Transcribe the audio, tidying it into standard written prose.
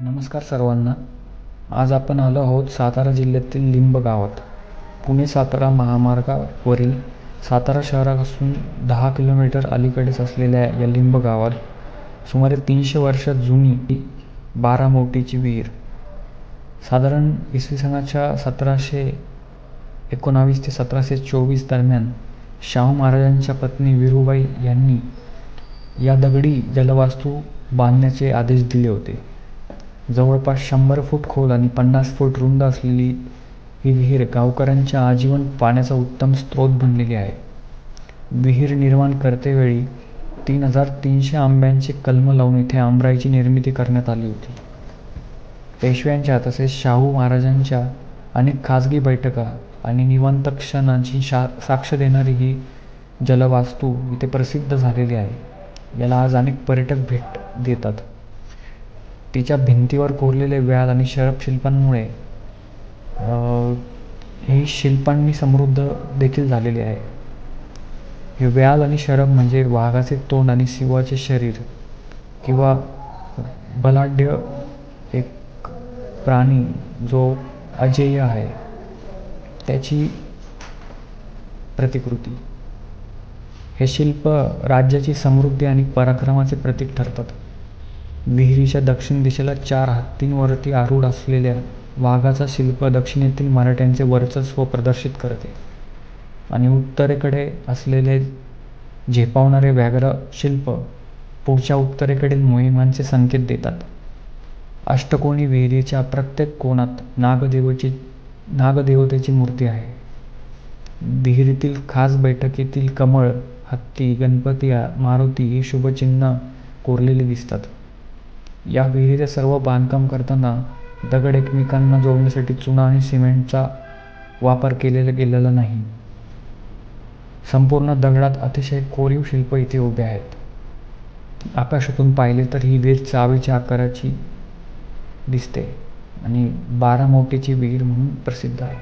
नमस्कार सर्वांना. आज आपण आलो आहोत सातारा जिल्ह्यातील लिंब गावात. पुणे सातारा महामार्गावरील सातारा शहरापासून 10 किलोमीटर अलीकडेच असलेल्या या लिंब गावात सुमारे 300 वर्षात जुनी 12 मोटीची विहीर, साधारण इसवी सनाच्या 1719 ते 1724 दरम्यान शाहू महाराजांच्या पत्नी विरुबाई यांनी या दगडी जलवास्तू बांधण्याचे आदेश दिले होते. जवळपास 100 फूट खोल आणि 50 फूट रुंद असलेली ही विहीर गावकऱ्यांच्या आजीवन पाण्याचा उत्तम स्रोत बनलेली आहे. विहीर निर्माण करतेवेळी 3300 आंब्याचे कलम लावून इथे आमराईची निर्मिती करण्यात आली होती. पेशव्यांच्या तसेच शाहू महाराजांच्या अनेक खाजगी बैठका आणि निवांत क्षणांची साक्ष देणारी ही जलवास्तू इथे प्रसिद्ध झालेली आहे. याला आज अनेक पर्यटक भेट देतात. तिच्या भिंतीवर कोरलेले व्याल आणि शरभ शिल्पांमुळे ही शिल्पांनी समृद्ध देखील झालेली आहे. हे व्याल आणि शरभ म्हणजे वाघाचे तोंड आणि सिंहाचे शरीर किंवा बलाढ्य एक प्राणी जो अजेय आहे त्याची प्रतिकृती. हे शिल्प राज्याची समृद्धी आणि पराक्रमाचे प्रतीक ठरतात. विहिरीच्या दक्षिण दिशेला 4 हत्तींवरती आरूढ असलेल्या वाघाचा शिल्प दक्षिणेतील मराठ्यांचे वर्चस्व प्रदर्शित करते आणि उत्तरेकडे असलेले झेपावणारे व्याघ्र शिल्प पुढच्या उत्तरेकडील मोहिमांचे संकेत देतात. अष्टकोनी विहिरीच्या प्रत्येक कोनात नागदेवतेची मूर्ती आहे. विहिरीतील खास बैठकीतील कमळ, हत्ती, गणपती, मारुती ही शुभचिन्ह कोरलेली दिसतात. या विहिरीचे सर्व बांधकाम करताना दगड एकमेकांना जोडण्यासाठी चुना आणि सिमेंटचा वापर केलेला नाही. संपूर्ण दगडात अतिशय कोरीव शिल्प इथे उभे आहेत. आकाशातून पाहिले तर ही विहीर चावीच्या आकाराची दिसते आणि 12 मोटीची विहीर म्हणून प्रसिद्ध आहे.